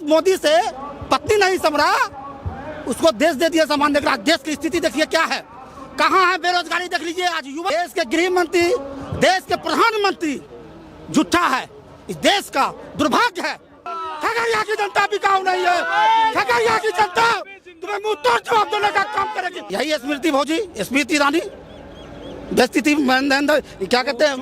मोदी से पत्नी नहीं संभरा उसको देश दे दिया सामान। देख रहा देश की स्थिति देखिए क्या है, कहाँ है बेरोजगारी देख लीजिए। आज युवा देश के गृह मंत्री, देश के प्रधानमंत्री झूठा है। इस देश का दुर्भाग्य है। खगड़िया की जनता बिकाऊ नहीं है। खगड़िया की जनता तुम्हें मुंह तोड़ जवाब देने का काम करेगी। यही स्मृति भोजी, स्मृति ईरानी बेचती थी, क्या कहते हैं,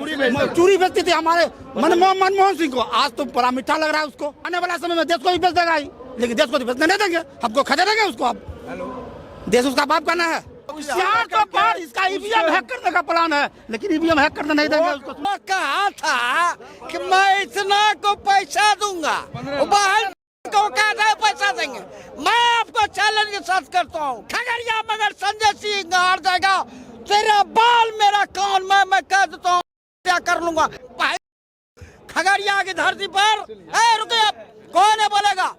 चूरी बेचती थी हमारे मनमोहन सिंह को। आज तो बड़ा मीठा लग रहा है उसको। आने वाला समय में देश को भी बेच देगा ही, लेकिन देश को तो बेचने नहीं देंगे, हमको खरीदेंगे उसको। अब देश उसका बाप करना है। इसका ईवीएम हैक करने का प्लान है, लेकिन ईवीएम हैक करने नहीं देंगे उसको। कहा था कि मैं इतना को पैसा दूंगा, को कहा पैसा देंगे। मैं आपको चैलेंज के साथ करता हूँ, खगड़िया मगर संजय सिंह हार जाएगा, तेरा बाल मेरा कान, मैं कह देता हूँ क्या कर लूंगा। खगड़िया की धरती पर रुके, कौन है बोलेगा।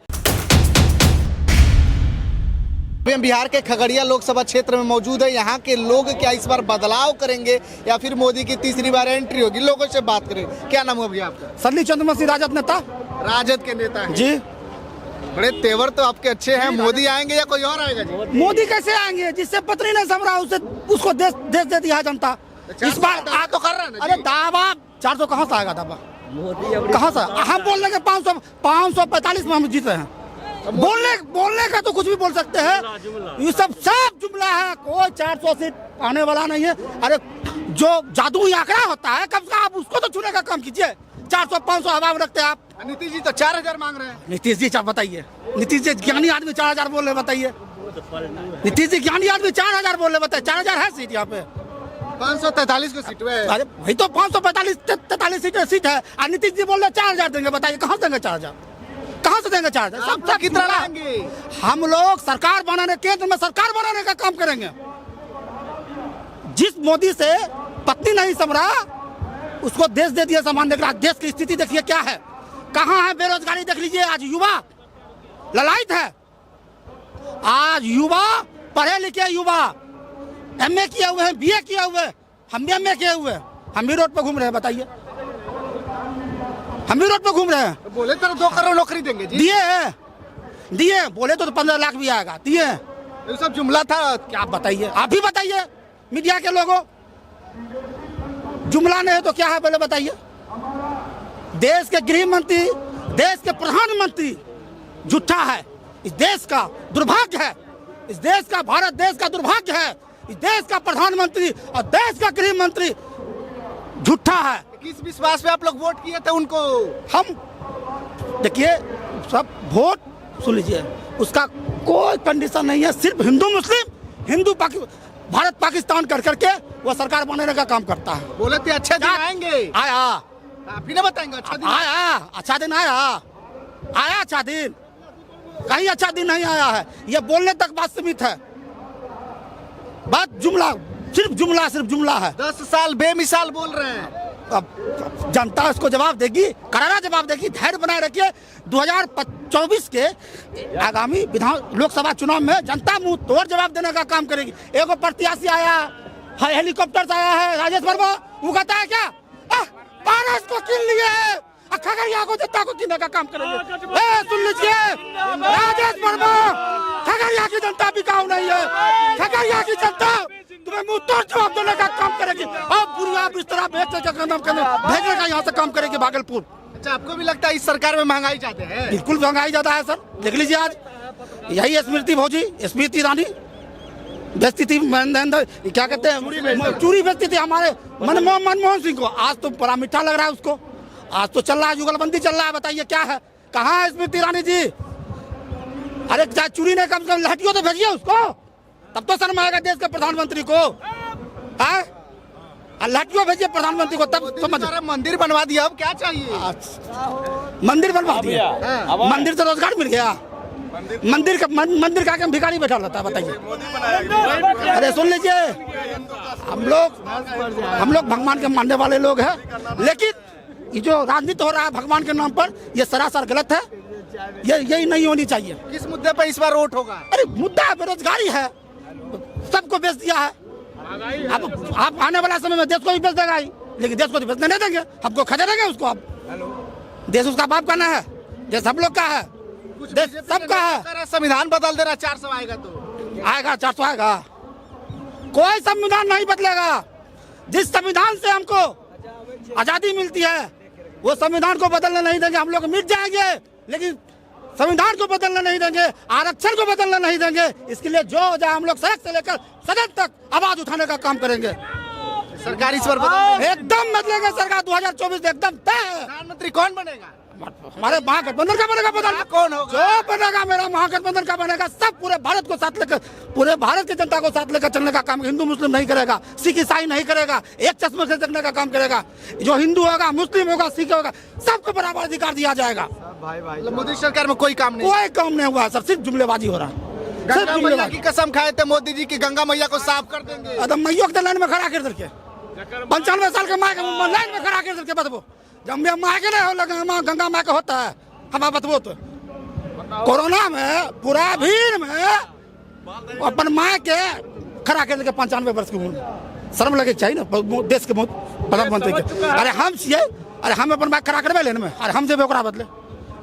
हम बिहार के खगड़िया लोकसभा क्षेत्र में मौजूद है। यहाँ के लोग क्या इस बार बदलाव करेंगे या फिर मोदी की तीसरी बार एंट्री होगी? लोगों से बात करें। क्या नाम है भैया आपका? सन्नी चंद्रवंशी, राजद नेता। राजद के नेता हैं जी। बड़े तेवर तो आपके अच्छे हैं। मोदी आएंगे या कोई और आएगा जी? मोदी कैसे आएंगे? जिससे पत्नी नहीं संभरा उसको देश दे दिया जनता। इस बार तो कर रहे हैं। अरे दावा 400 कहाँ से आएगा? दावा कहाँ से? हम बोल रहे 545 में हम जीते हैं। बोलने का तो कुछ भी बोल सकते हैं, ये सब जुमला है। कोई 400 सीट आने वाला नहीं है। अरे जो जादुई आंकड़ा होता है, कब से आप उसको तो छूने का काम कीजिए। 400-500 हवा में रखते हैं आप। नीतीश जी तो 4000 मांग रहे हैं। नीतीश जी बताइए, नीतीश जी ज्ञानी आदमी 4000 बोल रहे, बताइए। नीतीश जी ज्ञानी आदमी 4000 बोल रहे, बताइए। 4000 है सीट यहाँ पे? 543 की सीट है। अरे वही तो 545-43 सीट है, और नीतीश जी बोल रहे 4000 देंगे। बताइए कहाँ देंगे 4000? कहाँ से देंगे 4000? सब कितना लाएंगे? हम लोग सरकार बनाने, केंद्र में सरकार बनाने का काम करेंगे। जिस मोदी से पत्नी नहीं संभरा उसको देश दे दिया सामान। देख रहा देश की स्थिति देखिए क्या है, कहाँ है बेरोजगारी देख लीजिए। आज युवा ललायत है। आज युवा पढ़े लिखे युवा MA किए हुए हैं, BA किए हुए, हम भी MA किए हुए, हम भी रोड पे घूम रहे हैं। बताइए, हम भी रोड पे घूम रहे हैं। बोले तो 2 करोड़ नौकरी देंगे जी। दिए बोले तो 15 लाख भी आएगा। दिए, ये सब जुमला था क्या? बताइए, आप ही बताइए, मीडिया के लोगों। जुमला नहीं है तो क्या है पहले बताइए। देश के गृह मंत्री, देश के प्रधानमंत्री झूठा है। इस देश का दुर्भाग्य है। इस देश का, भारत देश का दुर्भाग्य है। इस देश का प्रधानमंत्री और देश का गृह मंत्री झूठा है। किस विश्वास पे आप लोग वोट किए थे उनको? हम देखिए, सब वोट सुन लीजिए, उसका कोई कंडीशन नहीं है। सिर्फ हिंदू मुस्लिम, भारत पाकिस्तान कर करके वो सरकार बनाने का काम करता है। बोले थे अच्छा दिन आएंगे। आया, आप ही ना बताएंगे। अच्छा दिन आया, अच्छा दिन आया अच्छा दिन। कहीं अच्छा दिन नहीं आया है। ये बोलने तक बात सीमित है। बात सिर्फ जुमला है। 10 साल बेमिसाल बोल रहे हैं। अब जनता उसको जवाब देगी, करारा जवाब देगी। धैर्य बनाए रखिए। 2024 के आगामी लोकसभा चुनाव में जनता मुंह तोड़ जवाब देने का काम करेगी। एगो प्रत्याशी आया है, हेलीकॉप्टर से आया है, राजेश वर्मा। वो कहता है क्या पारस को किन लिए है, खगड़िया को जनता को किनने का काम करेंगे। सुन लीजिए, राजेश वर्मा, खगड़िया की जनता बिकाऊ नहीं है। खगड़िया की जनता तुम्हें मुंह तोड़ जवाब देने का काम करेगी। अब बुढ़िया बिस्तरा भेजने का यहाँ से काम करेगी भागलपुर। अच्छा, आपको भी लगता है इस सरकार में महंगाई ज्यादा है? बिल्कुल महंगाई ज्यादा है सर। देख लीजिए, आज यही स्मृति भोजी, स्मृति ईरानी बेचती थी, क्या कहते हैं, चूरी बेचती थी हमारे मनमोहन सिंह को। आज तो बड़ा मीठा लग रहा है उसको। आज तो चल रहा है, जुगलबंदी चल रहा है। बताइए क्या है, कहाँ है स्मृति ईरानी जी? अरे चूरी ने कम से कम लहटियों तो भेजिए उसको, तब तो शर्म आएगा देश के प्रधानमंत्री को। लहटियों भेजिए प्रधानमंत्री को, तब समझ। मंदिर बनवा दिया, अब क्या चाहिए? मंदिर बनवा दिया, मंदिर से रोजगार मिल गया। मंदिर का भिखारी बैठा रहता है। बताइए। अरे सुन लीजिए, हम लोग भगवान के मानने वाले लोग हैं, लेकिन ये जो राजनीति हो रहा है भगवान के नाम पर, ये सरासर गलत है। यही नहीं होनी चाहिए। किस मुद्दे पर इस बार वोट होगा? अरे मुद्दा बेरोजगारी है, सबको बेच दिया है। आप आने वाला समय में देश को भी बेच देगा ही, लेकिन देश को तो बेचने नहीं देंगे, हमको खरीदेंगे उसको। आप देश उसका बाप करना है, देश हम लोग का है। देश सबका है। संविधान बदल दे रहा 400 आएगा तो आएगा 400 आएगा, कोई संविधान नहीं बदलेगा। जिस संविधान से हमको आजादी मिलती है वो संविधान को बदलने नहीं देंगे। हम लोग मिट जाएंगे लेकिन संविधान को बदलने नहीं देंगे, आरक्षण को बदलने नहीं देंगे। इसके लिए जो हो जाए हम लोग सड़क से लेकर सदन तक आवाज उठाने का काम करेंगे। सरकार इस पर बदल एकदम बदलेगा सरकार 2024 एकदम तय है। प्रधानमंत्री कौन बनेगा? हमारे महागठबंधन का बनेगा प्रधान, कौन होगा? जो बनेगा मेरा महागठबंधन का बनेगा। सब पूरे भारत को साथ लेकर, पूरे भारत की जनता को साथ लेकर चलने का काम हिंदू मुस्लिम नहीं करेगा, सिख ईसाई नहीं करेगा, एक चश्मे से देखने का काम करेगा। जो हिंदू होगा, मुस्लिम होगा, सिख होगा, सबको बराबर अधिकार दिया जाएगा। मोदी सरकार में कोई काम नहीं, कोई काम नहीं हुआ सर, सिर्फ जुमलेबाजी हो रहा है। गंगा मैया की कसम खाए थे मोदी जी की गंगा मैया को साफ कर देंगे। एकदम मैया के लाइन में खड़ा कर करके 95 साल के माँ के लाइन में खड़ा कर करके बतबो। जब माँ के नहीं हो लगा गंगा माँ का होता है हम बतबो तो कोरोना में पूरा भीड़ में अपन माँ के खड़ा कर देंगे 95 वर्ष की उम्र। शर्म लगे चाहिए ना देश के प्रधानमंत्री के। अरे हम छिए, अरे हम अपन माँ खड़ा करवे लेन में, अरे हम जब बदले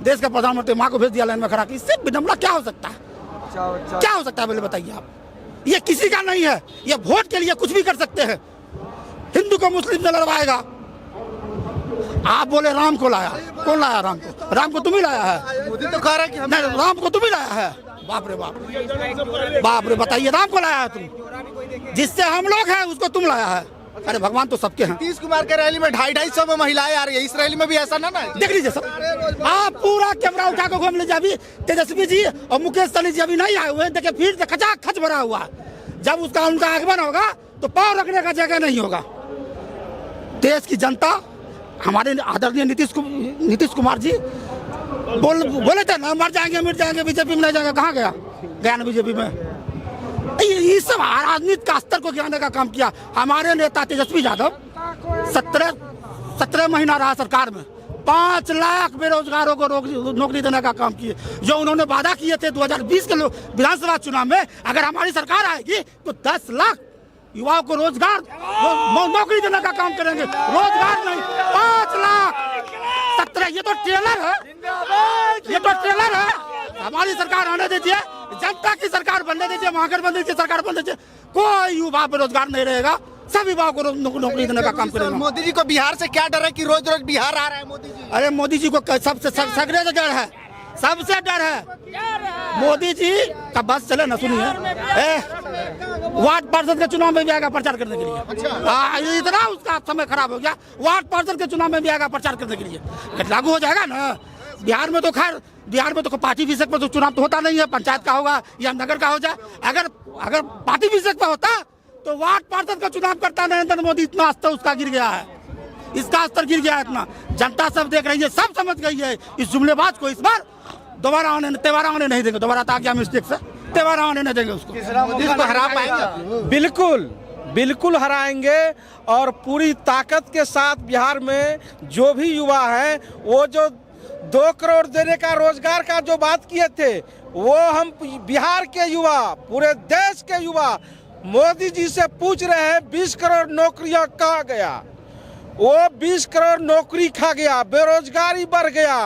देश का प्रधानमंत्री माँ को भेज दिया लाइन में खड़ा। इससे विडम्बना क्या हो सकता है? क्या हो सकता है बोले बताइए आप? ये किसी का नहीं है, ये वोट के लिए कुछ भी कर सकते हैं। हिंदू को मुस्लिम से लड़वाएगा। आप बोले राम को लाया, कौन लाया राम को? राम को तुम ही लाया है। मोदी तो कह रहा है कि हम नहीं, राम को तुम ही लाया है। बाप रे बाप, बाप रे बताइए राम को लाया है तुम? जिससे हम लोग हैं उसको तुम लाया है। अरे भगवान तो सबके हैं। नीतीश कुमार के रैली में 250 में महिलाएं आ रही है, इस रैली में भी ऐसा ना देख लीजिए सर, आप पूरा कैमरा उठा कर घूम लीजिए। अभी तेजस्वी जी और मुकेश सहनी जी अभी नहीं आए हुए, देखिए भीड़ से खचाखच भरा हुआ। जब उसका उनका आगमन होगा तो पाँव रखने का जगह नहीं होगा। देश की जनता, हमारे आदरणीय नीतीश कुमार जी बोले थे ना मर जाएंगे मिट जाएंगे, बीजेपी में नहीं जाएंगे। कहाँ गया? गया ना बीजेपी में। ये सब राजनीति का स्तर को गिराने का काम किया। हमारे नेता तेजस्वी यादव 17 महीना रहा सरकार में, 5 लाख बेरोजगारों को नौकरी देने का काम किए। जो उन्होंने वादा किए थे 2020 के विधानसभा चुनाव में, अगर हमारी सरकार आएगी तो 10 लाख युवाओं को रोजगार नौकरी देने का काम करेंगे। रोजगार नहीं, 5 लाख 17। ये तो ट्रेलर है, ये तो ट्रेलर है। हमारी सरकार आने दीजिए, जनता की सरकार बनने दीजिए, महागठबंधन की सरकार बनने दीजिए। कोई युवा बेरोजगार नहीं रहेगा, सब युवाओं को नौकरी देने का काम करेगा। मोदी जी को बिहार से क्या डर है कि रोज रोज बिहार आ रहा है मोदी जी? अरे मोदी जी को सबसे सगरे से डर है, सबसे डर है। मोदी जी का बस चले ना, सुनिए वार्ड पार्षद के चुनाव में भी आएगा प्रचार करने के लिए। इतना उसका समय खराब हो गया, वार्ड पार्षद के चुनाव में भी आएगा प्रचार करने के लिए। लागू हो जाएगा ना। बिहार में तो खैर, बिहार में तो पार्टी विशेष पर तो चुनाव तो होता नहीं है, पंचायत का होगा या नगर का हो जाए। अगर पार्टी विशेष पर होता तो वार्ड पार्षद का चुनाव करता नरेंद्र मोदी। इतना स्तर उसका गिर गया है, इसका स्तर गिर गया है इतना। जनता सब देख रही है, सब समझ गई है इस जुमलेबाज को। इस बार दोबारा आने नहीं देंगे। दोबारा आ गया मिस्टेक से, दोबारा आने नहीं देंगे उसको। इसको हरा पाएंगे? बिल्कुल हराएंगे। और पूरी ताकत के साथ बिहार में जो भी युवा है, वो जो 2 करोड़ देने का रोजगार का जो बात किए थे, वो हम बिहार के युवा, पूरे देश के युवा मोदी जी से पूछ रहे हैं 20 करोड़ नौकरियां कहाँ गया? वो 20 करोड़ नौकरी खा गया, बेरोजगारी बढ़ गया।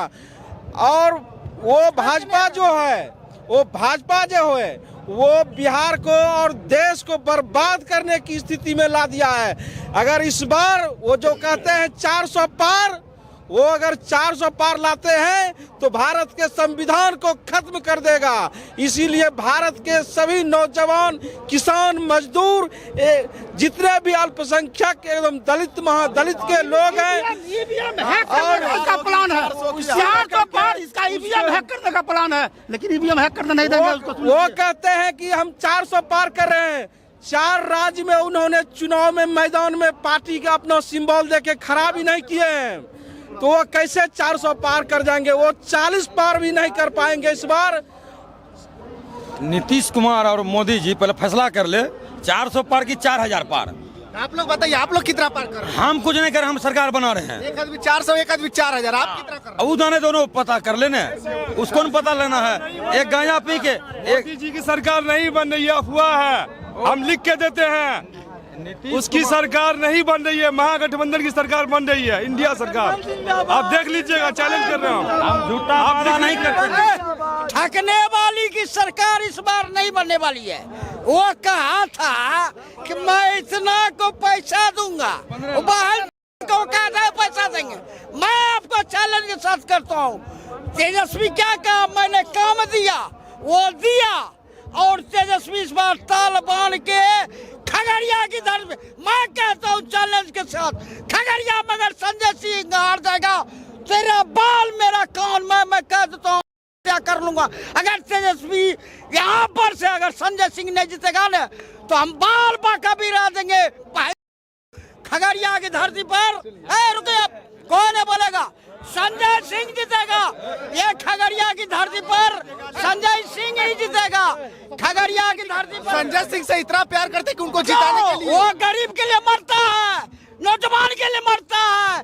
और वो भाजपा जो है वो बिहार को और देश को बर्बाद करने की स्थिति में ला दिया है। अगर इस बार वो जो कहते हैं 400 पार, वो अगर 400 पार लाते हैं तो भारत के संविधान को खत्म कर देगा। इसीलिए भारत के सभी नौजवान, किसान, मजदूर, जितने भी अल्पसंख्यक एवं दलित महादलित के लोग हैं, और इसका प्लान है 400 पार, इसका ईवीएम हैक करने का प्लान है, लेकिन ईवीएम हैक करने नहीं देंगे उसको। वो कहते हैं कि हम 400 पार कर रहे हैं। 4 राज्य में उन्होंने चुनाव में मैदान में पार्टी का अपना सिंबल देके खराब ही नहीं किए हैं, तो वो कैसे 400 पार कर जाएंगे? वो 40 पार भी नहीं कर पाएंगे इस बार। नीतीश कुमार और मोदी जी पहले फैसला कर ले, 400 पार की 4000 पार। आप लोग बताइए, आप लोग कितना पार कर रहे हैं? हम कुछ नहीं कर रहे, हम सरकार बना रहे हैं। एक आदमी 400, एक आदमी 4000, आप कितना कर रहे हैं? उदाने दोनों पता कर लेने, उसको नहीं पता लेना है। एक गांजा पी के मोदी जी की सरकार नहीं बन रही है, अफवाह है, हम लिख के देते हैं। उसकी सरकार नहीं बन रही है, महागठबंधन की सरकार बन रही है, इंडिया सरकार। आप देख लीजिएगा, चैलेंज कर रहे हो। हम झूठा वादा नहीं करते। ठगने वाली की सरकार इस बार नहीं बनने वाली है। वो कहा था कि मैं इतना को पैसा दूंगा, वो बाहर को कहता है पैसा देंगे। मैं आपको चैलेंज के साथ करता हूँ, तेजस्वी क्या कहा, मैंने काम दिया वो दिया, और तेजस्वी इस बार ताल बांध के खगड़िया की धर में, मैं कहता हूँ चैलेंज के साथ, खगड़िया मगर संजय सिंह हार जाएगा, तेरा बाल मेरा कान, मैं कह देता हूँ क्या कर लूंगा। अगर तेजस्वी यहाँ पर से अगर संजय सिंह नहीं जीतेगा ना, तो हम बाल बाका भी रह देंगे खगड़िया की धरती पर। रुके, कौन है बोलेगा? संजय सिंह जीतेगा। ये खगड़िया की धरती पर संजय सिंह ही जीतेगा। खगड़िया की धरती पर संजय सिंह से इतना प्यार करते कि उनको जिताने के लिए वो गरीब के लिए मरता है, नौजवान के लिए मरता है,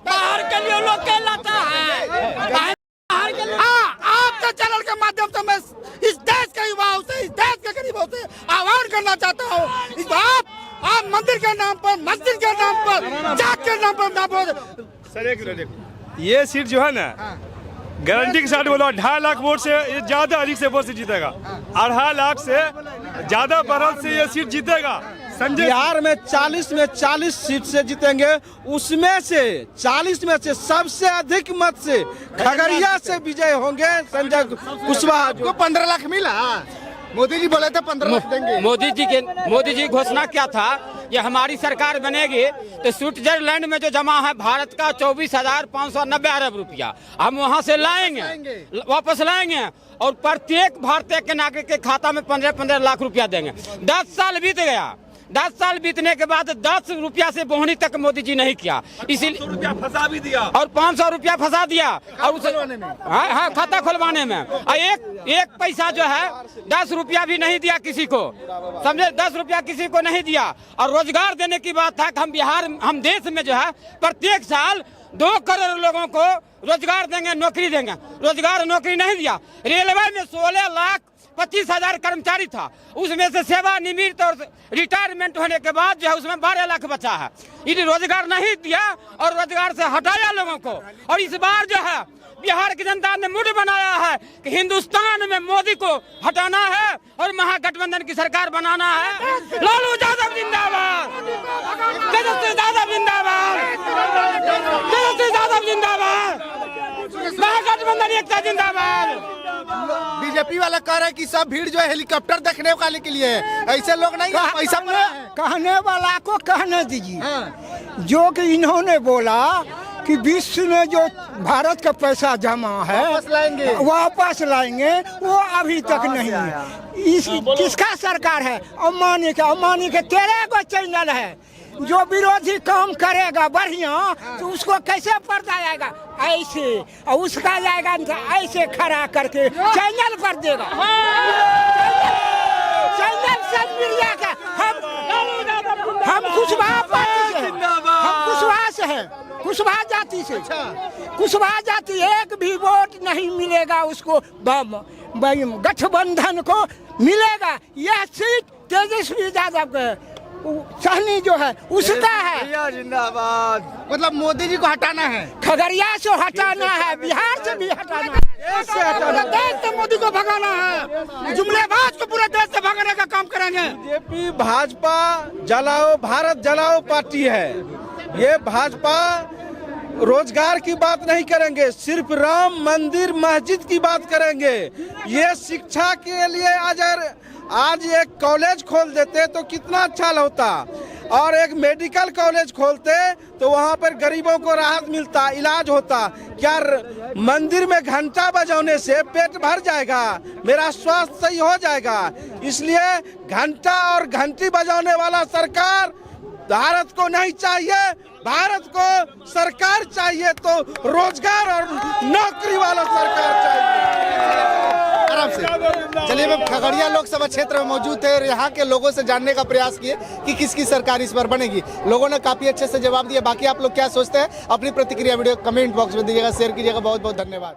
बाहर के लिए लोग कहलाता है। आपके चैनल के माध्यम से मैं इस देश के युवाओं से, इस देश के गरीबों से आह्वान करना चाहता हूँ, आप मंदिर के नाम पर, मस्जिद के नाम पर, जात के नाम पर ना बोल। सर एक मिनट, ये सीट जो है ना, गारंटी के साथ बोलो 2.5 लाख वोट से ये ज्यादा अधिक से वोट से जीतेगा। 2.5 लाख से ज्यादा बढ़त से ये सीट जीतेगा। संजय बिहार में 40 में 40 सीट से जीतेंगे, उसमें से 40 में से सबसे अधिक मत से खगड़िया से विजय होंगे संजय कुशवाहा। को 15 लाख मिला, मोदी जी बोले थे 15 लाख देंगे। मोदी जी घोषणा क्या था, ये हमारी सरकार बनेगी तो स्विट्जरलैंड में जो जमा है भारत का 24,590 अरब रुपया हम वहां से लाएंगे, वापस लाएंगे, और प्रत्येक भारतीय के नागरिक के खाता में 15-15 लाख रुपया देंगे। 10 साल बीत गया, 10 साल बीतने के बाद 10 रुपया से बोहनी तक मोदी जी नहीं किया, इसीलिए रुपया फंसा भी दिया और 500 रुपया फंसा दिया, और उसे हाँ खाता खुलवाने में, और एक पैसा जो है 10 रुपया भी नहीं दिया किसी को, समझे, 10 रुपया किसी को नहीं दिया। और रोजगार देने की बात था कि हम देश में जो है प्रत्येक साल 2 करोड़ लोगों को रोजगार देंगे, नौकरी देंगे, रोजगार नौकरी नहीं दिया। रेलवे में 16,25,000 कर्मचारी था, उसमें से सेवानिवृत्त और रिटायरमेंट होने के बाद जो है उसमें 12 लाख बचा है। ये रोजगार नहीं दिया और रोजगार से हटाया लोगों को। और इस बार जो है बिहार की जनता ने मूड बनाया है कि हिंदुस्तान में मोदी को हटाना है और महागठबंधन की सरकार बनाना है। लालू यादव जिंदाबाद, तेजस्वी यादव जिंदाबाद, तेजस्वी यादव जिंदाबाद, महागठबंधन एकता जिंदाबाद। बीजेपी वाला कह रहे हैं कि सब भीड़ जो है हेलीकॉप्टर देखने वाले के लिए है, ऐसे लोग नहीं है, पैसा कहने वाला को कहने दीजिए। जो कि इन्होंने बोला कि विश्व में जो भारत का पैसा जमा है वापस लाएंगे, वो अभी तक नहीं है। इस किसका सरकार है? अंबानी के 13 को चैनल है। जो विरोधी काम करेगा बढ़िया तो उसको कैसे पर्दा आएगा, ऐसे, और उसका जाएगा ऐसे खड़ा करके चैनल पर देगा। चैनल से मीडिया का हम कुशवाहा पार्टी से, हम कुशवाहा से हैं, कुशवाहा जाति से, कुशवाहा जाति, एक भी वोट नहीं मिलेगा उसको, गठबंधन को मिलेगा। यह सीट तेजस्वी यादव के सहनी जो है उसका है। जिंदाबाद। मतलब मोदी जी को हटाना है, खगड़िया से हटाना है, बिहार से भी हटाना है, पूरे देश से मोदी को भगाना है, जुमलेबाज को पूरे देश से भगाने का काम करेंगे। बीजेपी भाजपा जलाओ भारत जलाओ पार्टी है। ये भाजपा रोजगार की बात नहीं करेंगे, सिर्फ राम मंदिर मस्जिद की बात करेंगे। ये शिक्षा के लिए आज एक कॉलेज खोल देते तो कितना अच्छा होता, और एक मेडिकल कॉलेज खोलते तो वहाँ पर गरीबों को राहत मिलता, इलाज होता। क्या मंदिर में घंटा बजाने से पेट भर जाएगा? मेरा स्वास्थ्य सही हो जाएगा? इसलिए घंटा और घंटी बजाने वाला सरकार भारत को नहीं चाहिए। भारत को सरकार चाहिए तो रोजगार और नौकरी वाला सरकार चाहिए। आराम से चलिए, मैं खगड़िया लोकसभा क्षेत्र में मौजूद थे और यहाँ के लोगों से जानने का प्रयास किए कि किसकी सरकार इस बार बनेगी। लोगों ने काफी अच्छे से जवाब दिया। बाकी आप लोग क्या सोचते हैं, अपनी प्रतिक्रिया वीडियो कमेंट बॉक्स में दीजिएगा, शेयर कीजिएगा। बहुत बहुत धन्यवाद।